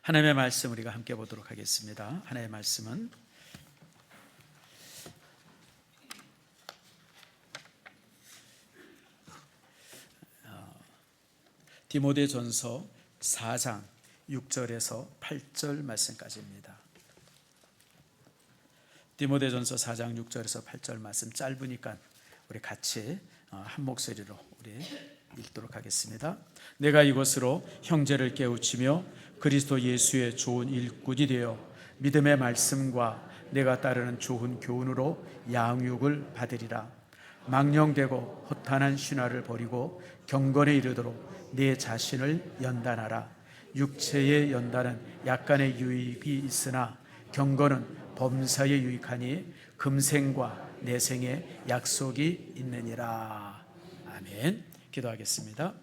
하나님의 말씀 우리가 함께 보도록 하겠습니다. 하나님의 말씀은 디모데전서 4장 6절에서 8절 말씀까지입니다. 디모데전서 4장 6절에서 8절 말씀 짧으니까 우리 같이 한 목소리로 우리 읽도록 하겠습니다. 내가 이것으로 형제를 깨우치며 그리스도 예수의 좋은 일꾼이 되어 믿음의 말씀과 내가 따르는 좋은 교훈으로 양육을 받으리라. 망령되고 허탄한 신화를 버리고 경건에 이르도록 네 자신을 연단하라. 육체의 연단은 약간의 유익이 있으나 경건은 범사에 유익하니 금생과 내생에 약속이 있느니라. 아멘. 기도하겠습니다.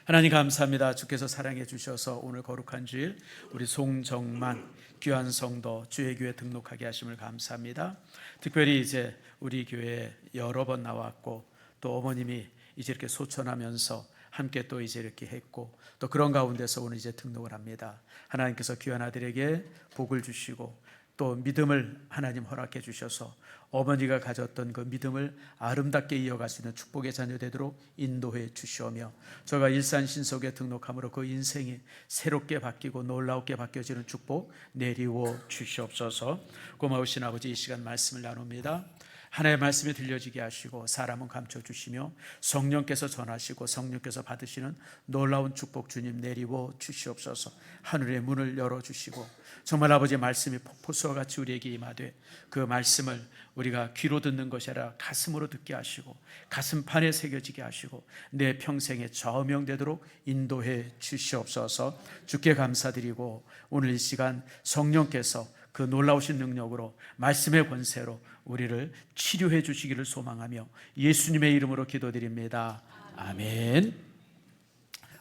하나님 감사합니다. 주께서 사랑해 주셔서 오늘 거룩한 주일 우리 송정만 귀한 성도 주의 교회 등록하게 하심을 감사합니다. 특별히 이제 우리 교회에 여러 번 나왔고 또 어머님이 이제 이렇게 소천하면서 함께 또 이제 이렇게 했고 또 그런 가운데서 오늘 이제 등록을 합니다. 하나님께서 귀한 아들에게 복을 주시고 또 믿음을 하나님 허락해 주셔서 어머니가 가졌던 그 믿음을 아름답게 이어갈 수 있는 축복의 자녀 되도록 인도해 주시오며 저가 일산신속에 등록함으로 그 인생이 새롭게 바뀌고 놀랍게 바뀌어지는 축복 내리워 주시옵소서. 고마우신 아버지, 이 시간 말씀을 나눕니다. 하나님의 말씀이 들려지게 하시고 사람은 감춰주시며 성령께서 전하시고 성령께서 받으시는 놀라운 축복 주님 내리워 주시옵소서. 하늘의 문을 열어주시고 정말 아버지의 말씀이 폭포수와 같이 우리에게 임하되 그 말씀을 우리가 귀로 듣는 것이 아니라 가슴으로 듣게 하시고 가슴판에 새겨지게 하시고 내 평생에 저명되도록 인도해 주시옵소서. 주께 감사드리고 오늘 이 시간 성령께서 그 놀라우신 능력으로 말씀의 권세로 우리를 치료해 주시기를 소망하며 예수님의 이름으로 기도드립니다. 아멘.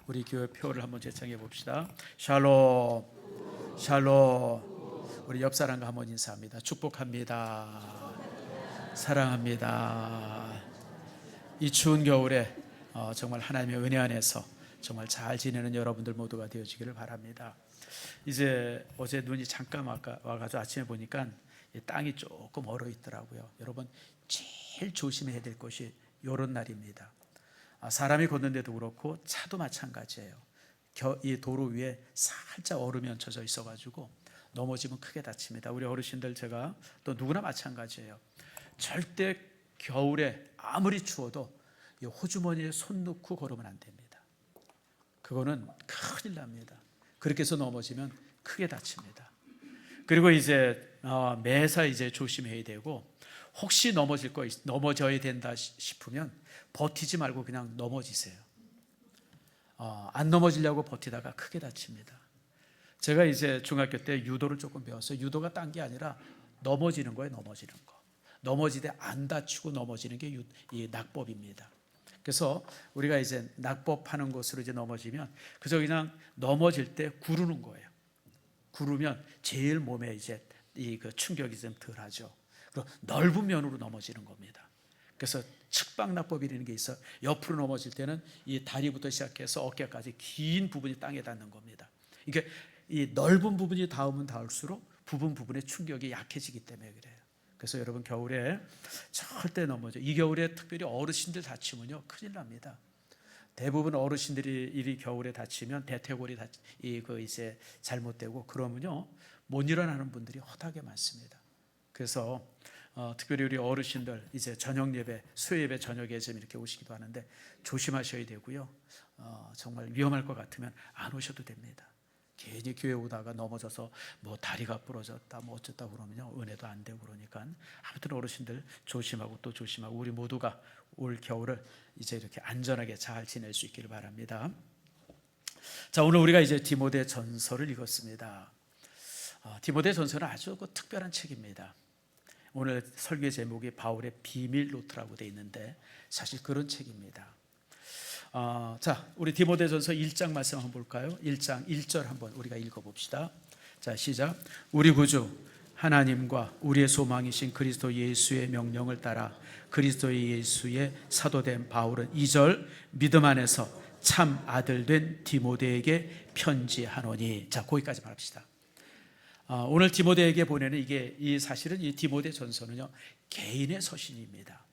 우리 교회 표를 한번 제창해 봅시다. 샬롬 샬롬. 우리 옆 사람과 한번 인사합니다. 축복합니다. 사랑합니다. 이 추운 겨울에 정말 하나님의 은혜 안에서 정말 잘 지내는 여러분들 모두가 되어지기를 바랍니다. 이제 어제 눈이 잠깐 와가지고 아침에 보니까 땅이 조금 얼어 있더라고요. 여러분 제일 조심해야 될 것이 이런 날입니다. 사람이 걷는데도 그렇고 차도 마찬가지예요. 이 도로 위에 살짝 얼음이 얹혀져 있어가지고 넘어지면 크게 다칩니다. 우리 어르신들 제가 또 누구나 마찬가지예요. 절대 겨울에 아무리 추워도 이 호주머니에 손 넣고 걸으면 안 됩니다. 그거는 큰일 납니다. 그렇게 해서 넘어지면 크게 다칩니다. 그리고 이제 매사 이제 조심해야 되고 혹시 넘어져야 된다 싶으면 버티지 말고 그냥 넘어지세요. 안 넘어지려고 버티다가 크게 다칩니다. 제가 이제 중학교 때 유도를 조금 배웠어요. 유도가 딴 게 아니라 넘어지는 거예요. 넘어지는 거. 넘어지되 안 다치고 넘어지는 게 이 낙법입니다. 그래서 우리가 이제 낙법하는 곳으로 이제 넘어지면 그저 그냥 넘어질 때 구르는 거예요. 구르면 제일 몸에 이제 그 충격이 좀 덜하죠. 그리고 넓은 면으로 넘어지는 겁니다. 그래서 측박낙법이라는 게 있어. 옆으로 넘어질 때는 이 다리부터 시작해서 어깨까지 긴 부분이 땅에 닿는 겁니다. 이게 이 넓은 부분이 닿으면 닿을수록 부분의 충격이 약해지기 때문에 그래요. 그래서 여러분 겨울에 절대 넘어져. 이 겨울에 특별히 어르신들 다치면요 큰일 납니다. 대부분 어르신들이 이 겨울에 다치면 대퇴골이 이제 잘못되고 그러면요 못 일어나는 분들이 허다하게 많습니다. 그래서 특별히 우리 어르신들 이제 저녁 예배, 수요 예배 저녁에 좀 이렇게 오시기도 하는데 조심하셔야 되고요. 정말 위험할 것 같으면 안 오셔도 됩니다. 괜히 교회 오다가 넘어져서 뭐 다리가 부러졌다 뭐 어쩌다 그러면요 은혜도 안 되고 그러니까 아무튼 어르신들 조심하고 또 조심하고 우리 모두가 올 겨울을 이제 이렇게 안전하게 잘 지낼 수 있기를 바랍니다. 자, 오늘 우리가 이제 디모데전서를 읽었습니다. 디모데전서는 아주 특별한 책입니다. 오늘 설교 제목이 바울의 비밀 노트라고 되어 있는데 사실 그런 책입니다. 자, 우리 디모데전서 1장 말씀 한번 볼까요? 1장 1절 한번 우리가 읽어봅시다. 자, 시작. 우리 구주 하나님과 우리의 소망이신 그리스도 예수의 명령을 따라 그리스도 예수의 사도된 바울은 2절 믿음 안에서 참 아들 된 디모데에게 편지하노니. 자, 거기까지 말합시다. 오늘 디모데에게 보내는 이 사실은 이 디모데 전서는요, 개인의 서신입니다.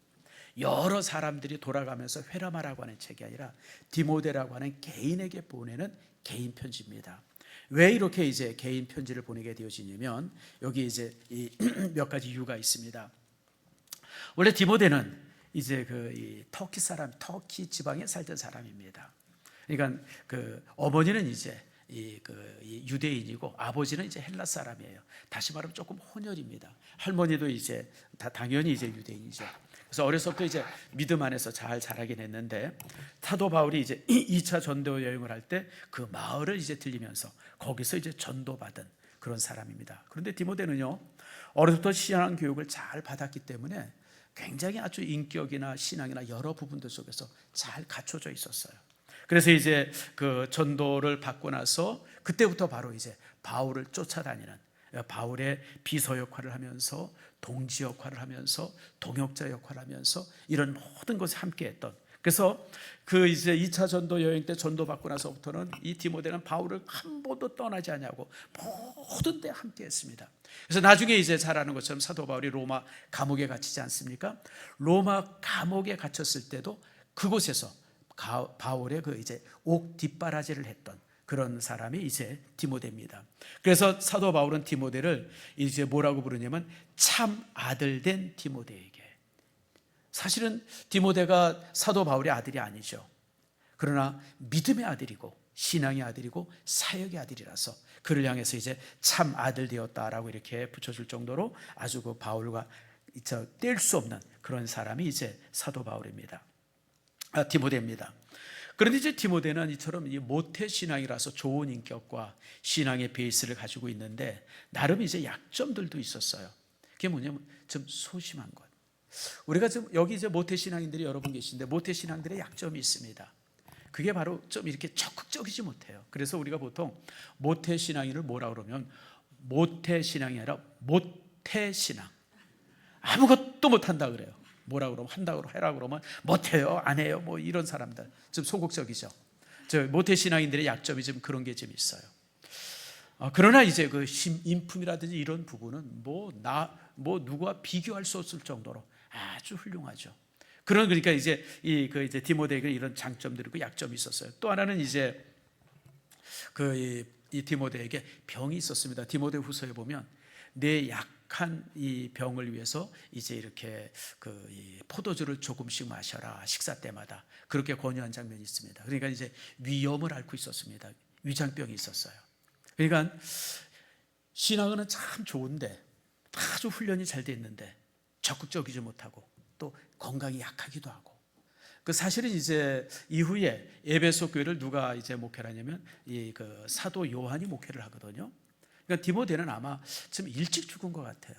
여러 사람들이 돌아가면서 회람하라고 하는 책이 아니라 디모데라고 하는 개인에게 보내는 개인 편지입니다. 왜 이렇게 이제 개인 편지를 보내게 되어지냐면 여기 이제 몇 가지 이유가 있습니다. 원래 디모데는 이제 이 터키 지방에 살던 사람입니다. 그러니까 어머니는 이제 이 유대인이고 아버지는 이제 헬라 사람이에요. 다시 말하면 조금 혼혈입니다. 할머니도 이제 당연히 이제 유대인이죠. 그래서 어려서부터 이제 믿음 안에서 잘 자라긴 했는데, 사도 바울이 이제 2차 전도 여행을 할 때 그 마을을 이제 들리면서 거기서 이제 전도받은 그런 사람입니다. 그런데 디모데는요, 어려서부터 신앙 교육을 잘 받았기 때문에 굉장히 아주 인격이나 신앙이나 여러 부분들 속에서 잘 갖춰져 있었어요. 그래서 이제 그 전도를 받고 나서 그때부터 바로 이제 바울을 쫓아다니는, 바울의 비서 역할을 하면서 동지 역할을 하면서 동역자 역할을 하면서 이런 모든 것에 함께 했던, 그래서 그 이제 2차 전도 여행 때 전도 받고 나서부터는 이 디모데는 바울을 한 번도 떠나지 않냐고 모든 데 함께 했습니다. 그래서 나중에 이제 잘 아는 것처럼 사도 바울이 로마 감옥에 갇히지 않습니까? 로마 감옥에 갇혔을 때도 그곳에서 바울의 그 이제 옥 뒷바라지를 했던 그런 사람이 이제 디모데입니다. 그래서 사도 바울은 디모데를 이제 뭐라고 부르냐면 참 아들 된 디모데에게. 사실은 디모데가 사도 바울의 아들이 아니죠. 그러나 믿음의 아들이고 신앙의 아들이고 사역의 아들이라서 그를 향해서 이제 참 아들 되었다라고 이렇게 붙여줄 정도로 아주 그 바울과 뗄 수 없는 그런 사람이 이제 사도 바울입니다. 디모데입니다. 그런데 이제 디모데는 이처럼 모태 신앙이라서 좋은 인격과 신앙의 베이스를 가지고 있는데 나름 이제 약점들도 있었어요. 그게 뭐냐면 좀 소심한 것. 우리가 지금 여기 이제 모태 신앙인들이 여러 분 계신데 모태 신앙들의 약점이 있습니다. 그게 바로 좀 이렇게 적극적이지 못해요. 그래서 우리가 보통 모태 신앙인을 뭐라 그러면 모태 신앙이 아니라 모태 신앙. 아무것도 못한다 그래요. 뭐라 그러면 한다고 해라 그러면 못해요, 안 해요, 뭐 이런 사람들 좀 소극적이죠. 모태 신앙인들의 약점이 좀 그런 게 좀 있어요. 그러나 이제 그 인품이라든지 이런 부분은 뭐 누구와 비교할 수 없을 정도로 아주 훌륭하죠. 그러니까 이제 이제 디모데에게 이런 장점들이 있고 약점이 있었어요. 또 하나는 이제 이 디모데에게 병이 있었습니다. 디모데 후서에 보면 내 약한 이 병을 위해서 이제 이렇게 이 포도주를 조금씩 마셔라, 식사 때마다 그렇게 권유한 장면이 있습니다. 그러니까 이제 위염을 앓고 있었습니다. 위장병이 있었어요. 그러니까 신앙은 참 좋은데 아주 훈련이 잘 돼 있는데 적극적이지 못하고 또 건강이 약하기도 하고, 사실은 이제 이후에 에베소 교회를 누가 이제 목회를 하냐면 그 사도 요한이 목회를 하거든요. 그러니까 디모데는 아마 좀 일찍 죽은 것 같아요.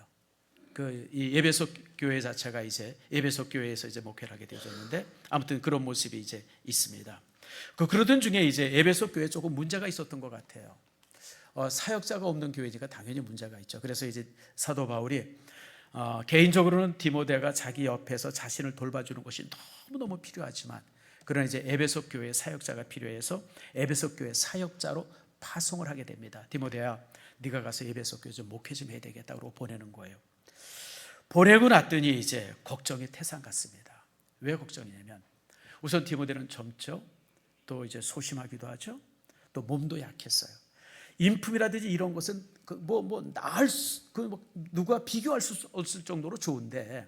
이 에베소 교회 자체가 이제 에베소 교회에서 이제 목회를 하게 되었는데 아무튼 그런 모습이 이제 있습니다. 그러던 중에 이제 에베소 교회에 조금 문제가 있었던 것 같아요. 사역자가 없는 교회니까 당연히 문제가 있죠. 그래서 이제 사도 바울이 개인적으로는 디모데가 자기 옆에서 자신을 돌봐주는 것이 너무너무 필요하지만 그러나 이제 에베소 교회 사역자가 필요해서 에베소 교회 사역자로 파송을 하게 됩니다. 디모데야, 네가 가서 에베소 교회 좀 목회 좀 해야 되겠다고 보내는 거예요. 보내고 났더니 이제 걱정이 태산 같습니다. 왜 걱정이냐면 우선 디모데는 젊죠. 또 이제 소심하기도 하죠. 또 몸도 약했어요. 인품이라든지 이런 것은 누가 비교할 수 없을 정도로 좋은데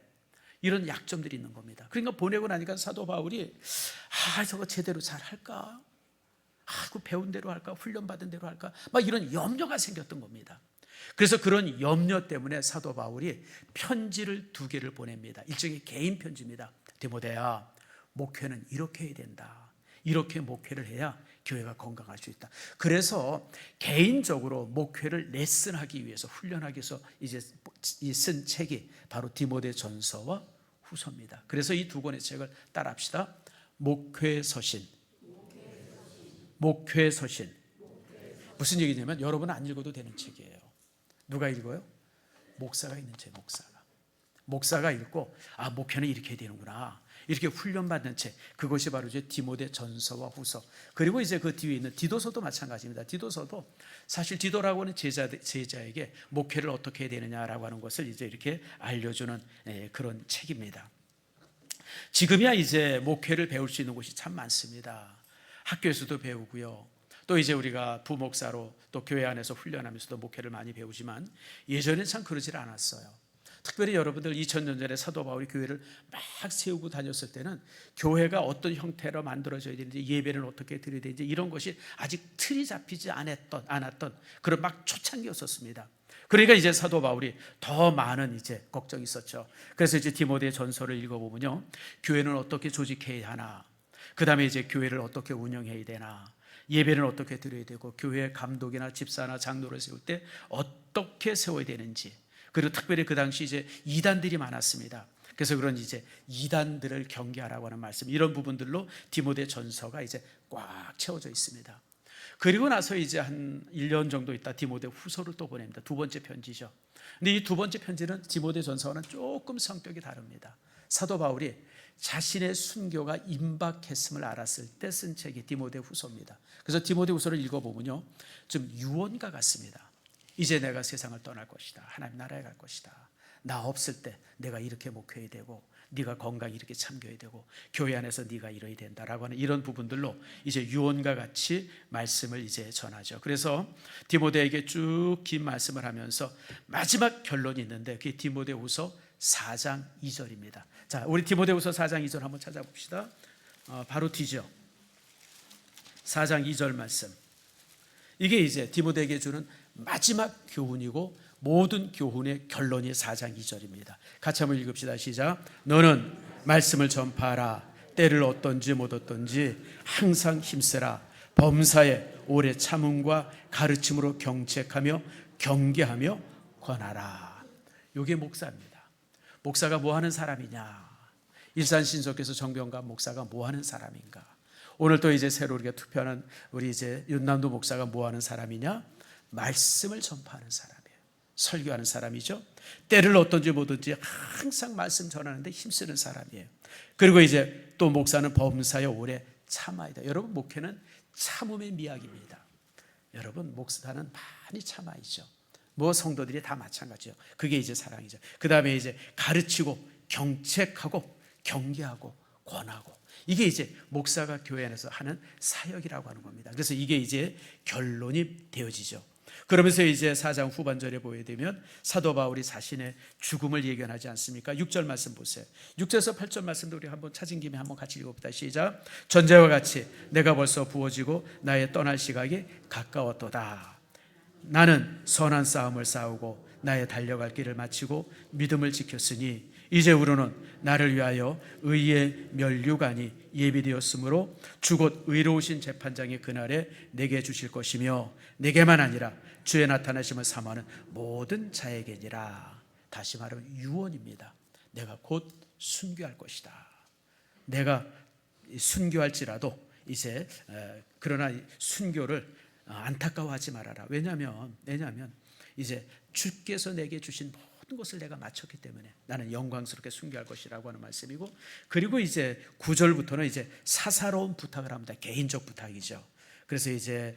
이런 약점들이 있는 겁니다. 그러니까 보내고 나니까 사도 바울이 저거 제대로 잘 할까? 그 배운 대로 할까? 훈련받은 대로 할까? 막 이런 염려가 생겼던 겁니다. 그래서 그런 염려 때문에 사도 바울이 편지를 2개를 보냅니다. 일종의 개인 편지입니다. 디모데야, 목회는 이렇게 해야 된다. 이렇게 목회를 해야 교회가 건강할 수 있다. 그래서 개인적으로 목회를 레슨하기 위해서 훈련하기 위해서 이제 쓴 책이 바로 디모데 전서와 후서입니다. 그래서 이 2권의 책을 따라합시다. 목회서신. 목회서신. 무슨 얘기냐면 여러분 안 읽어도 되는 책이에요. 누가 읽어요? 목사가 읽는 책. 목사가 읽고 목회는 이렇게 해야 되는구나. 이렇게 훈련받는 책, 그것이 바로 이제 디모데 전서와 후서, 그리고 이제 그 뒤에 있는 디도서도 마찬가지입니다. 디도서도 사실 디도라고 하는 제자에게 목회를 어떻게 해야 되느냐라고 하는 것을 이제 이렇게 알려주는 그런 책입니다. 지금이야 이제 목회를 배울 수 있는 곳이 참 많습니다. 학교에서도 배우고요. 또 이제 우리가 부목사로 또 교회 안에서 훈련하면서도 목회를 많이 배우지만 예전에는 참 그러질 않았어요. 특별히 여러분들 2000년 전에 사도 바울이 교회를 막 세우고 다녔을 때는 교회가 어떤 형태로 만들어져야 되는지, 예배는 어떻게 드려야 되는지, 이런 것이 아직 틀이 잡히지 않았던 그런 막 초창기였었습니다. 그러니까 이제 사도 바울이 더 많은 이제 걱정이 있었죠. 그래서 이제 디모데 전서를 읽어보면요, 교회는 어떻게 조직해야 하나, 그 다음에 이제 교회를 어떻게 운영해야 되나, 예배는 어떻게 드려야 되고, 교회 감독이나 집사나 장로를 세울 때 어떻게 세워야 되는지, 그리고 특별히 그 당시 이제 이단들이 많았습니다. 그래서 그런 이제 이단들을 경계하라고 하는 말씀, 이런 부분들로 디모데 전서가 이제 꽉 채워져 있습니다. 그리고 나서 이제 한 1년 정도 있다 디모데 후서를 또 보냅니다. 두 번째 편지죠. 근데 이 두 번째 편지는 디모데 전서와는 조금 성격이 다릅니다. 사도 바울이 자신의 순교가 임박했음을 알았을 때 쓴 책이 디모데 후서입니다. 그래서 디모데 후서를 읽어보면요, 좀 유언과 같습니다. 이제 내가 세상을 떠날 것이다. 하나님 나라에 갈 것이다. 나 없을 때 내가 이렇게 목회해야 되고, 네가 건강히 이렇게 참겨야 되고, 교회 안에서 네가 이뤄야 된다라고 하는 이런 부분들로 이제 유언과 같이 말씀을 이제 전하죠. 그래서 디모데에게 쭉 긴 말씀을 하면서 마지막 결론이 있는데, 그게 디모데후서 4장 2절입니다. 자, 우리 디모데후서 4장 2절 한번 찾아봅시다. 바로 뒤죠. 4장 2절 말씀. 이게 이제 디모데에게 주는 마지막 교훈이고, 모든 교훈의 결론이 4장 2절입니다. 같이 한번 읽읍시다. 시작. 너는 말씀을 전파하라. 때를 얻든지 못 얻든지 항상 힘쓰라. 범사에 오래 참음과 가르침으로 경책하며 경계하며 권하라. 이게 목사입니다. 목사가 뭐 하는 사람이냐? 일산신석에서 정병관 목사가 뭐 하는 사람인가? 오늘 또 이제 새로 우리가 투표하는 우리 이제 윤남도 목사가 뭐 하는 사람이냐? 말씀을 전파하는 사람이에요. 설교하는 사람이죠. 때를 어떤지 뭐든지 항상 말씀 전하는데 힘쓰는 사람이에요. 그리고 이제 또 목사는 범사에 오래 참아야 돼요. 여러분, 목회는 참음의 미학입니다. 여러분, 목사는 많이 참아야죠. 뭐 성도들이 다 마찬가지죠. 그게 이제 사랑이죠. 그 다음에 이제 가르치고 경책하고 경계하고 권하고, 이게 이제 목사가 교회 안에서 하는 사역이라고 하는 겁니다. 그래서 이게 이제 결론이 되어지죠. 그러면서 이제 4장 후반절에 보게 되면 사도 바울이 자신의 죽음을 예견하지 않습니까? 6절 말씀 보세요. 6절에서 8절 말씀도 우리 한번 찾은 김에 한번 같이 읽어봅시다. 시작. 전제와 같이 내가 벌써 부어지고 나의 떠날 시각이 가까웠도다. 나는 선한 싸움을 싸우고 나의 달려갈 길을 마치고 믿음을 지켰으니 이제 우리는 나를 위하여 의의 면류관이 예비되었으므로 주곧 의로우신 재판장의 그날에 내게 주실 것이며 내게만 아니라 주의 나타나심을 사모하는 모든 자에게니라. 다시 말하면 유언입니다. 내가 곧 순교할 것이다. 내가 순교할지라도 이제 그러나 순교를 안타까워하지 말아라. 왜냐하면 이제 주께서 내게 주신 모든 것을 내가 마쳤기 때문에 나는 영광스럽게 순교할 것이라고 하는 말씀이고, 그리고 이제 9절부터는 이제 사사로운 부탁을 합니다. 개인적 부탁이죠. 그래서 이제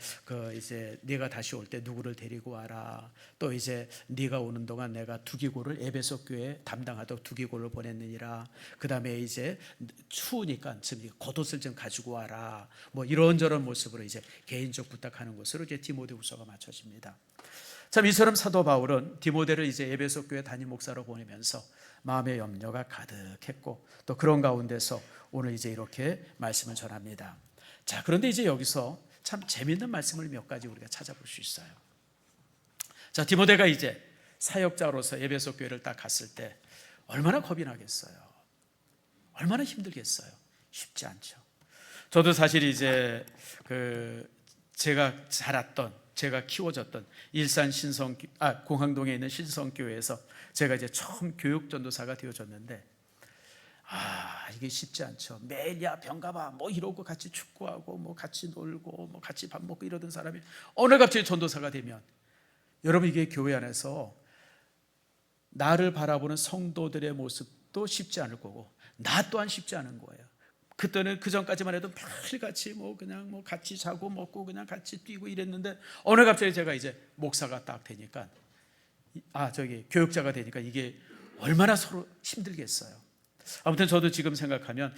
네가 다시 올 때 누구를 데리고 와라. 또 이제 네가 오는 동안 내가 두기고를 에베소 교회에 담당하도록 두기고를 보냈느니라. 그 다음에 이제 추우니까 겉옷을 좀 가지고 와라. 뭐 이런저런 모습으로 이제 개인적 부탁하는 것으로 이제 디모데후서가 맞춰집니다. 참, 이처럼 사도 바울은 디모데를 이제 에베소 교회 담임 목사로 보내면서 마음의 염려가 가득했고, 또 그런 가운데서 오늘 이제 이렇게 말씀을 전합니다. 자, 그런데 이제 여기서 참 재미있는 말씀을 몇 가지 우리가 찾아볼 수 있어요. 자, 디모데가 이제 사역자로서 에베소 교회를 딱 갔을 때 얼마나 겁이 나겠어요. 얼마나 힘들겠어요. 쉽지 않죠. 저도 사실 이제 제가 자랐던, 제가 키워졌던 일산 공항동에 있는 신성교회에서 제가 이제 처음 교육전도사가 되어졌는데, 이게 쉽지 않죠. 매일 야 병가봐 뭐 이러고 같이 축구하고 뭐 같이 놀고 뭐 같이 밥 먹고 이러던 사람이 어느 갑자기 전도사가 되면, 여러분, 이게 교회 안에서 나를 바라보는 성도들의 모습도 쉽지 않을 거고, 나 또한 쉽지 않은 거예요. 그때는 그 전까지만 해도 매일같이 그냥 같이 자고 먹고 그냥 같이 뛰고 이랬는데 어느 갑자기 제가 이제 목사가 딱 되니까 교육자가 되니까 이게 얼마나 서로 힘들겠어요. 아무튼 저도 지금 생각하면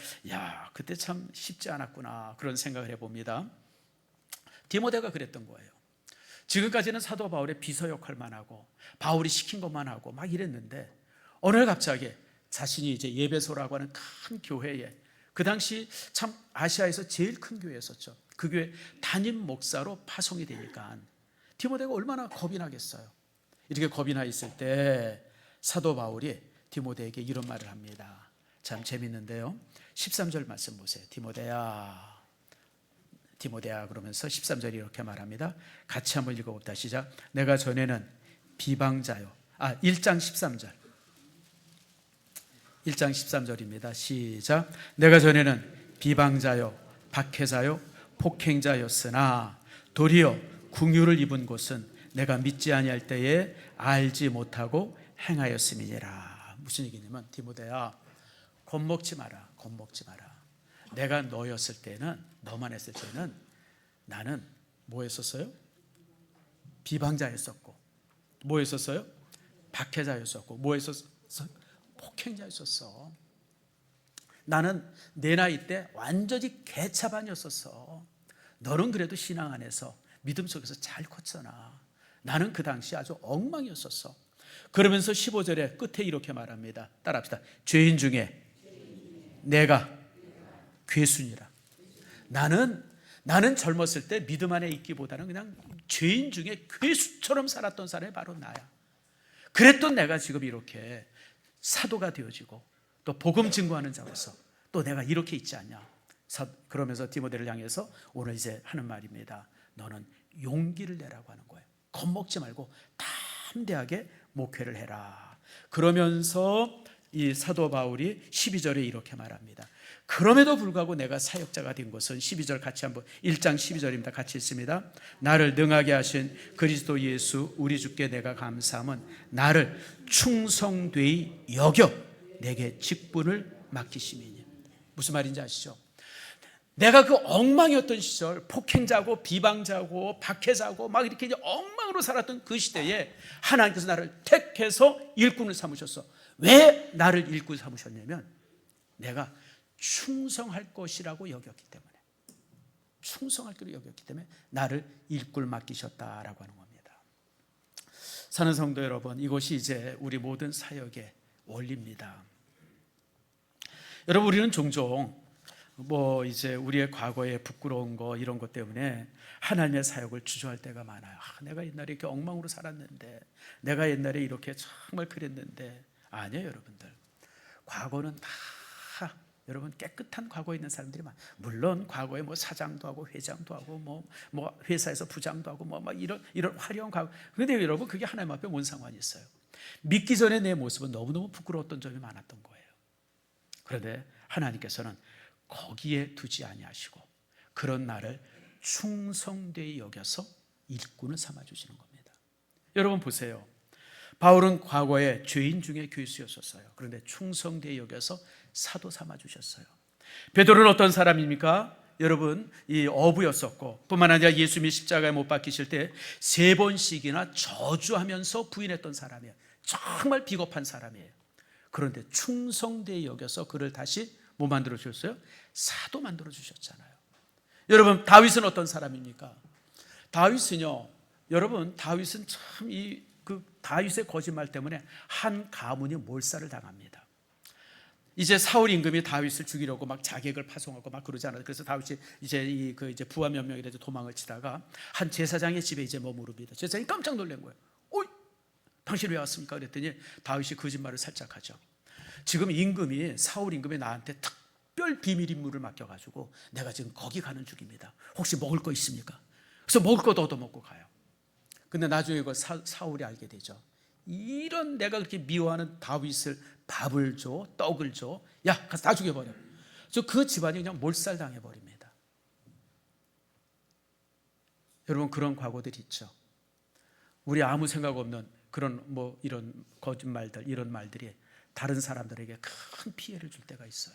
그때 참 쉽지 않았구나 그런 생각을 해봅니다. 디모데가 그랬던 거예요. 지금까지는 사도 바울의 비서 역할만 하고 바울이 시킨 것만 하고 막 이랬는데 어느 날 갑자기 자신이 이제 예배소라고 하는 큰 교회에, 그 당시 참 아시아에서 제일 큰 교회였었죠. 그 교회 담임 목사로 파송이 되니까 디모데가 얼마나 겁이 나겠어요. 이렇게 겁이 나 있을 때 사도 바울이 디모데에게 이런 말을 합니다. 참 재밌는데요. 13절 말씀 보세요. 디모데야 그러면서 13절이 이렇게 말합니다. 같이 한번 읽어봅시다. 시작. 내가 전에는 비방자요. 1장 13절. 1장 13절입니다. 시작. 내가 전에는 비방자요, 박해자요, 폭행자였으나 도리어 궁유를 입은 곳은 내가 믿지 아니할 때에 알지 못하고 행하였음이니라. 무슨 얘기냐면 디모데야, 겁먹지 마라. 내가 너였을 때는, 너만 했을 때는 나는 뭐 했었어요? 비방자였었고, 뭐 했었어요? 박해자였었고, 뭐 했었어요? 폭행자였었어. 나는 내 나이 때 완전히 개차반이었었어. 너는 그래도 신앙 안에서 믿음 속에서 잘 컸잖아. 나는 그 당시 아주 엉망이었었어. 그러면서 15절에 끝에 이렇게 말합니다. 따라합시다. 죄인 중에 내가 괴순이라. 나는 젊었을 때 믿음 안에 있기보다는 그냥 죄인 중에 괴수처럼 살았던 사람이 바로 나야. 그랬던 내가 지금 이렇게 사도가 되어지고 또 복음 증거하는 자로서 또 내가 이렇게 있지 않냐. 그러면서 디모데를 향해서 오늘 이제 하는 말입니다. 너는 용기를 내라고 하는 거예요. 겁먹지 말고 담대하게 목회를 해라. 그러면서 이 사도 바울이 12절에 이렇게 말합니다. 그럼에도 불구하고 내가 사역자가 된 것은 12절 같이 한번 1장 12절입니다. 같이 읽습니다. 나를 능하게 하신 그리스도 예수 우리 주께 내가 감사함은 나를 충성되이 여겨 내게 직분을 맡기심이니. 무슨 말인지 아시죠? 내가 그 엉망이었던 시절, 폭행자고 비방자고 박해자고 막 이렇게 이제 엉망으로 살았던 그 시대에 하나님께서 나를 택해서 일꾼을 삼으셨어. 왜 나를 일꾼 삼으셨냐면 내가 충성할 것이라고 여겼기 때문에, 충성할 것이라고 여겼기 때문에 나를 일꾼 맡기셨다라고 하는 겁니다. 사는 성도 여러분, 이것이 이제 우리 모든 사역의 원리입니다. 여러분, 우리는 종종 이제 우리의 과거에 부끄러운 거 이런 것 때문에 하나님의 사역을 주저할 때가 많아요. 내가 옛날에 이렇게 엉망으로 살았는데, 내가 옛날에 이렇게 정말 그랬는데. 아니에요, 여러분들. 과거는 다 여러분 깨끗한 과거에 있는 사람들이 많아요. 물론 과거에 사장도 하고 회장도 하고 뭐 회사에서 부장도 하고 막 이런 화려한 과거. 그런데 여러분, 그게 하나님 앞에 뭔 상관이 있어요? 믿기 전에 내 모습은 너무너무 부끄러웠던 점이 많았던 거예요. 그런데 하나님께서는 거기에 두지 아니하시고 그런 나를 충성되이 여겨서 일꾼을 삼아주시는 겁니다. 여러분 보세요. 바울은 과거에 죄인 중에 괴수였었어요. 그런데 충성되이 여겨서 사도 삼아주셨어요. 베드로는 어떤 사람입니까? 여러분, 이 어부였었고 뿐만 아니라 예수님이 십자가에 못 박히실 때 3번씩이나 저주하면서 부인했던 사람이에요. 정말 비겁한 사람이에요. 그런데 충성되이 여겨서 그를 다시 뭐 만들어 주셨어요? 사도 만들어 주셨잖아요. 여러분, 다윗은 어떤 사람입니까? 다윗은요, 여러분, 다윗은 참 다윗의 거짓말 때문에 한 가문이 몰살을 당합니다. 이제 사울 임금이 다윗을 죽이려고 막 자객을 파송하고 막 그러지 않아요. 그래서 다윗이 이제 부하 몇 명이 도망을 치다가 한 제사장의 집에 이제 머무릅니다. 제사장이 깜짝 놀란 거예요. 당신 왜 왔습니까? 그랬더니 다윗이 거짓말을 살짝 하죠. 지금 사울 임금이 나한테 특별 비밀 임무를 맡겨가지고 내가 지금 거기 가는 중입니다. 혹시 먹을 거 있습니까? 그래서 먹을 것도 얻어먹고 가요. 근데 나중에 사울이 알게 되죠. 이런 내가 그렇게 미워하는 다윗을 밥을 줘, 떡을 줘, 야 가서 다 죽여버려. 그 집안이 그냥 몰살당해버립니다. 여러분, 그런 과거들이 있죠. 우리 아무 생각 없는 그런 이런 거짓말들, 이런 말들이 다른 사람들에게 큰 피해를 줄 때가 있어요.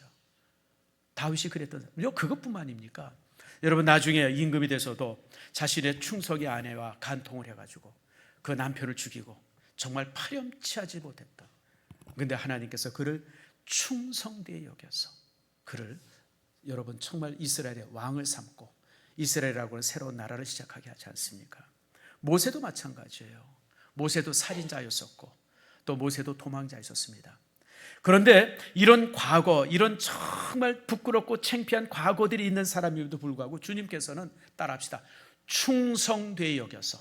다윗이 그랬던 그것뿐만입니까? 여러분, 나중에 임금이 돼서도 자신의 충성의 아내와 간통을 해가지고 그 남편을 죽이고 정말 파렴치하지 못했다. 그런데 하나님께서 그를 충성되이 여겨서 그를 여러분 정말 이스라엘의 왕을 삼고 이스라엘이라고는 새로운 나라를 시작하게 하지 않습니까? 모세도 마찬가지예요. 모세도 살인자였었고 또 모세도 도망자였었습니다. 그런데 이런 과거, 이런 정말 부끄럽고 창피한 과거들이 있는 사람임에도 불구하고 주님께서는 따라합시다. 충성되이 여겨서.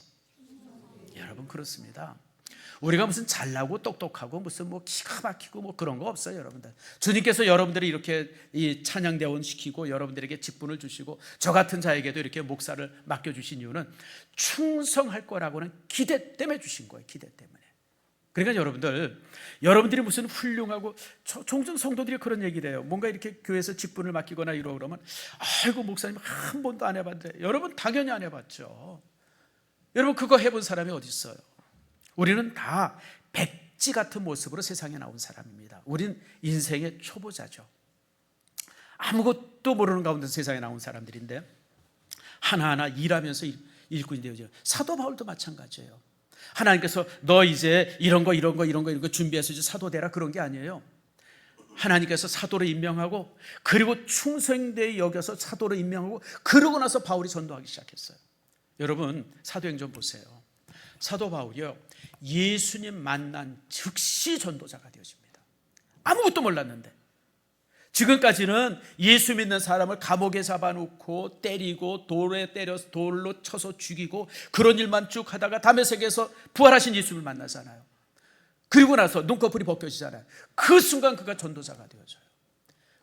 여러분, 그렇습니다. 우리가 무슨 잘나고 똑똑하고 무슨 뭐 기가 막히고 뭐 그런 거 없어요, 여러분들. 주님께서 여러분들이 이렇게 이 찬양대원 시키고 여러분들에게 직분을 주시고 저 같은 자에게도 이렇게 목사를 맡겨주신 이유는 충성할 거라고는 기대 때문에 주신 거예요, 기대 때문에. 그러니까 여러분들이 무슨 훌륭하고 종종 성도들이 그런 얘기를 해요. 뭔가 이렇게 교회에서 직분을 맡기거나 이러고 그러면 아이고 목사님 한 번도 안 해봤는데. 여러분 당연히 안 해봤죠. 여러분 그거 해본 사람이 어디 있어요? 우리는 다 백지 같은 모습으로 세상에 나온 사람입니다. 우린 인생의 초보자죠. 아무것도 모르는 가운데 세상에 나온 사람들인데 하나하나 일하면서 일꾼이 되어져요. 사도 바울도 마찬가지예요. 하나님께서 너 이제 이런 거 준비해서 이제 사도 되라 그런 게 아니에요. 하나님께서 사도로 임명하고 그리고 충성되이 여겨서 사도로 임명하고 그러고 나서 바울이 전도하기 시작했어요. 여러분 사도행전 보세요. 사도 바울이요, 예수님 만난 즉시 전도자가 되어집니다. 아무것도 몰랐는데 지금까지는 예수 믿는 사람을 감옥에 잡아놓고 때리고 돌에 때려서 돌로 쳐서 죽이고 그런 일만 쭉 하다가 다메섹에서 부활하신 예수를 만나잖아요. 그리고 나서 눈꺼풀이 벗겨지잖아요. 그 순간 그가 전도자가 되어져요.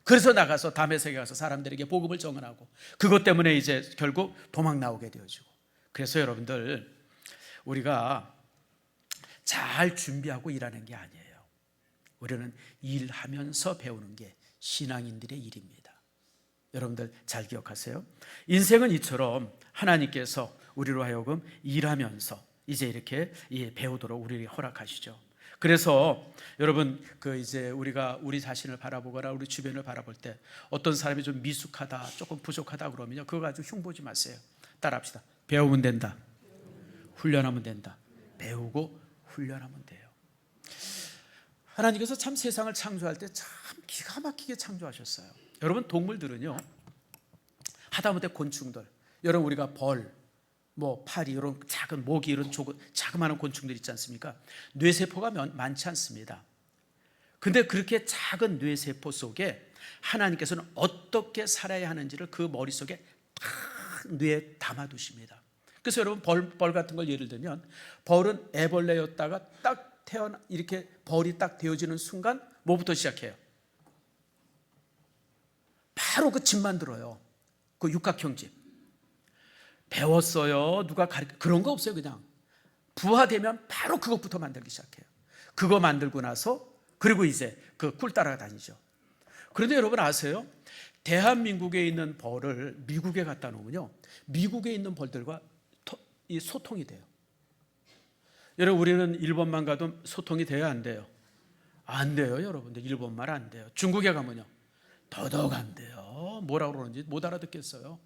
그래서 나가서 다메섹에 가서 사람들에게 복음을 전하고 그것 때문에 이제 결국 도망 나오게 되어지고. 그래서 여러분들 우리가 잘 준비하고 일하는 게 아니에요. 우리는 일하면서 배우는 게 신앙인들의 일입니다. 여러분들 잘 기억하세요. 인생은 이처럼 하나님께서 우리로 하여금 일하면서 이제 이렇게 배우도록 우리에게 허락하시죠. 그래서 여러분 이제 우리가 우리 자신을 바라보거나 우리 주변을 바라볼 때 어떤 사람이 좀 미숙하다, 조금 부족하다 그러면요, 그거 가지고 흉보지 마세요. 따라합시다. 배우면 된다. 훈련하면 된다. 배우고 훈련하면 돼요. 하나님께서 참 세상을 창조할 때 참 기가 막히게 창조하셨어요. 여러분 동물들은요, 하다못해 곤충들, 여러분 우리가 벌, 뭐 파리, 이런 작은 모기, 이런 자그마한 곤충들 있지 않습니까? 뇌세포가 많지 않습니다. 근데 그렇게 작은 뇌세포 속에 하나님께서는 어떻게 살아야 하는지를 그 머릿속에 딱 뇌에 담아두십니다. 그래서 여러분 벌 같은 걸 예를 들면 벌은 애벌레였다가 딱 이렇게 벌이 딱 되어지는 순간 뭐부터 시작해요? 바로 그 집 만들어요. 그 육각형 집. 배웠어요. 누가 그런 거 없어요. 그냥 부화되면 바로 그것부터 만들기 시작해요. 그거 만들고 나서 그리고 이제 그 꿀 따라다니죠. 그런데 여러분 아세요? 대한민국에 있는 벌을 미국에 갖다 놓으면요, 미국에 있는 벌들과 소통이 돼요. 여러분 우리는 일본만 가도 소통이 돼야 안 돼요? 안 돼요. 여러분들 일본말 안 돼요. 중국에 가면요 더더욱 안 돼요. 뭐라고 그러는지 못 알아듣겠어요.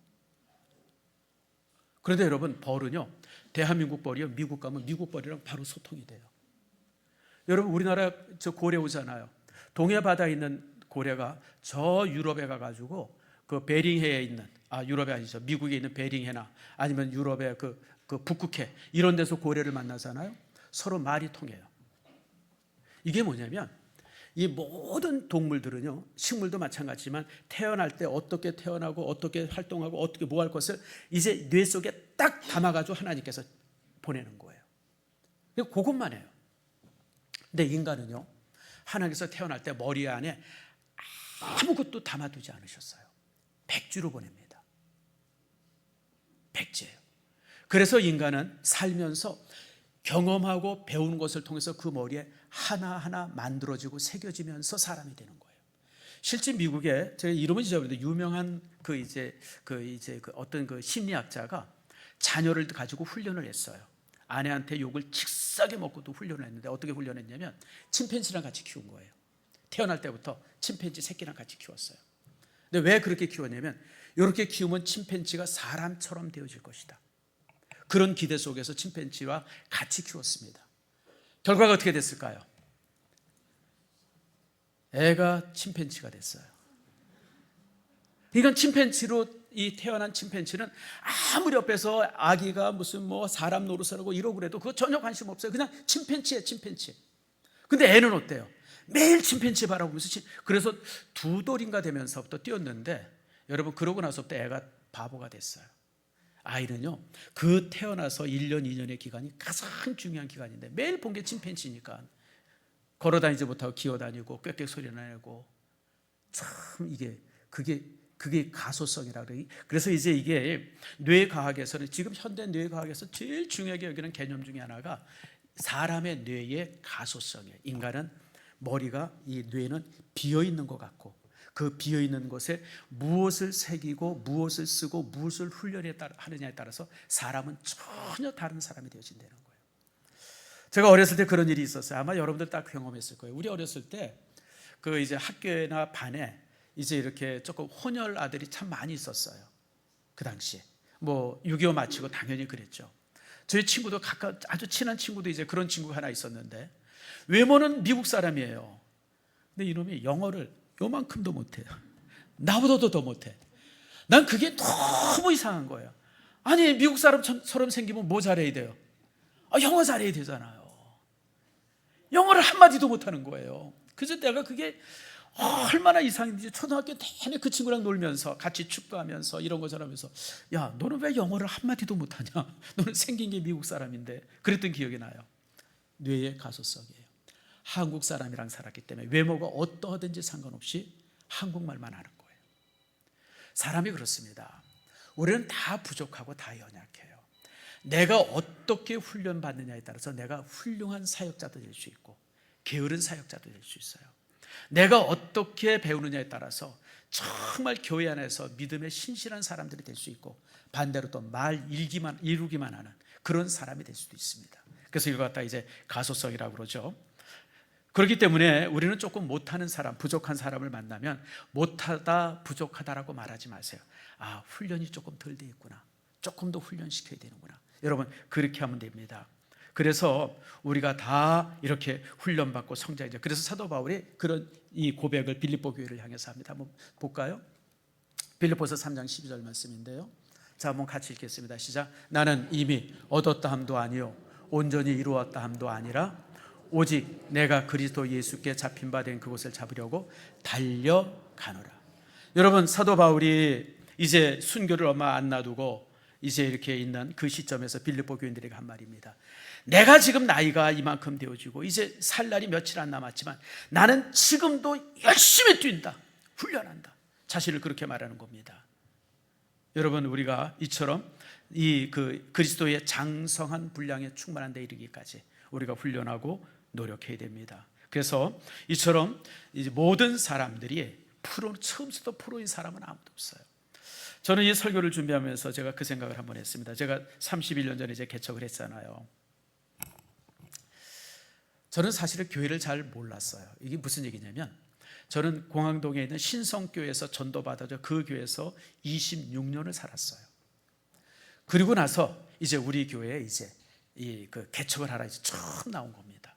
그런데 여러분 벌은요, 대한민국 벌이요, 미국 가면 미국 벌이랑 바로 소통이 돼요. 여러분 우리나라 저 고래 오잖아요. 동해 바다에 있는 고래가 저 유럽에 가가지고 그 베링해에 있는, 유럽이 아니죠, 미국에 있는 베링해나 아니면 유럽의 그 북극해 이런 데서 고래를 만나잖아요. 서로 말이 통해요. 이게 뭐냐면 이 모든 동물들은요, 식물도 마찬가지지만 태어날 때 어떻게 태어나고 어떻게 활동하고 어떻게 뭐 할 것을 이제 뇌 속에 딱 담아가지고 하나님께서 보내는 거예요. 그것만 해요. 근데 인간은요, 하나님께서 태어날 때 머리 안에 아무것도 담아두지 않으셨어요. 백지로 보냅니다. 백지예요. 그래서 인간은 살면서 경험하고 배우는 것을 통해서 그 머리에 하나하나 만들어지고 새겨지면서 사람이 되는 거예요. 실제 미국에 제가 이름은 잊어버렸는데 유명한 그 어떤 그 심리학자가 자녀를 가지고 훈련을 했어요. 아내한테 욕을 칙싸게 먹고도 훈련을 했는데 어떻게 훈련했냐면 침팬지랑 같이 키운 거예요. 태어날 때부터 침팬지 새끼랑 같이 키웠어요. 근데 왜 그렇게 키웠냐면 이렇게 키우면 침팬지가 사람처럼 되어질 것이다. 그런 기대 속에서 침팬지와 같이 키웠습니다. 결과가 어떻게 됐을까요? 애가 침팬지가 됐어요. 그러니까 침팬지로 태어난 침팬지는 아무리 옆에서 아기가 무슨 뭐 사람 노릇을 하고 이러고 그래도 그거 전혀 관심 없어요. 그냥 침팬지예요, 침팬지. 근데 애는 어때요? 매일 침팬지 바라보면서 그래서 2돌인가 되면서부터 뛰었는데 여러분 그러고 나서부터 애가 바보가 됐어요. 아이는요 그 태어나서 1년 2년의 기간이 가장 중요한 기간인데 매일 본 게 침팬지니까 걸어다니지 못하고 기어다니고 꽥꽥 소리 나고 참 그게 가소성이라 그래요. 그래서 이제 이게 뇌과학에서는 지금 현대 뇌과학에서 제일 중요하게 여기는 개념 중에 하나가 사람의 뇌의 가소성이에요. 인간은 머리가 이 뇌는 비어 있는 것 같고 그 비어 있는 곳에 무엇을 새기고 무엇을 쓰고 무엇을 하느냐에 따라서 사람은 전혀 다른 사람이 되어진다는 거예요. 제가 어렸을 때 그런 일이 있었어요. 아마 여러분들 딱 경험했을 거예요. 우리 어렸을 때 그 이제 학교나 반에 이제 이렇게 조금 혼혈 아들이 참 많이 있었어요. 그 당시에 뭐 6.25 마치고 당연히 그랬죠. 저희 친구도 아주 친한 친구도 이제 그런 친구가 하나 있었는데 외모는 미국 사람이에요. 근데 이놈이 영어를 요만큼도 못해요. 나보다도 더 못해. 난 그게 너무 이상한 거예요. 아니 미국 사람처럼 생기면 뭐 잘해야 돼요? 영어 잘해야 되잖아요. 영어를 한마디도 못하는 거예요. 그래서 내가 그게 얼마나 이상한지 초등학교 내내 그 친구랑 놀면서 같이 축구하면서 이런 거 잘하면서 야 너는 왜 영어를 한마디도 못하냐? 너는 생긴 게 미국 사람인데 그랬던 기억이 나요. 뇌의 가소성이에요. 한국 사람이랑 살았기 때문에 외모가 어떠하든지 상관없이 한국말만 하는 거예요. 사람이 그렇습니다. 우리는 다 부족하고 다 연약해요. 내가 어떻게 훈련받느냐에 따라서 내가 훌륭한 사역자도 될 수 있고 게으른 사역자도 될 수 있어요. 내가 어떻게 배우느냐에 따라서 정말 교회 안에서 믿음의 신실한 사람들이 될 수 있고 반대로 또 말 이루기만 하는 그런 사람이 될 수도 있습니다. 그래서 이걸 갖다 이제 가소성이라고 그러죠. 그렇기 때문에 우리는 조금 못하는 사람, 부족한 사람을 만나면 못하다, 부족하다라고 말하지 마세요. 훈련이 조금 덜 돼 있구나. 조금 더 훈련시켜야 되는구나. 여러분 그렇게 하면 됩니다. 그래서 우리가 다 이렇게 훈련받고 성장이죠. 그래서 사도 바울이 그런 이 고백을 빌립보 교회를 향해서 합니다. 한번 볼까요? 빌립보서 3장 12절 말씀인데요. 자, 한번 같이 읽겠습니다. 시작. 나는 이미 얻었다 함도 아니요 온전히 이루었다 함도 아니라 오직 내가 그리스도 예수께 잡힌 바 된 그곳을 잡으려고 달려가노라. 여러분 사도 바울이 이제 순교를 얼마 안 놔두고 이제 이렇게 있는 그 시점에서 빌립보 교인들에게 한 말입니다. 내가 지금 나이가 이만큼 되어지고 이제 살 날이 며칠 안 남았지만 나는 지금도 열심히 뛴다, 훈련한다. 자신을 그렇게 말하는 겁니다. 여러분 우리가 이처럼 그리스도의 장성한 분량에 충만한 데 이르기까지 우리가 훈련하고 노력해야 됩니다. 그래서 이처럼 이제 모든 사람들이 처음부터 프로인 사람은 아무도 없어요. 저는 이 설교를 준비하면서 제가 그 생각을 한번 했습니다. 제가 31년 전에 이제 개척을 했잖아요. 저는 사실은 교회를 잘 몰랐어요. 이게 무슨 얘기냐면 저는 공항동에 있는 신성교회에서 전도받아서 그 교회에서 26년을 살았어요. 그리고 나서 이제 우리 교회에 이제 그 개척을 하라 이제 처음 나온 겁니다.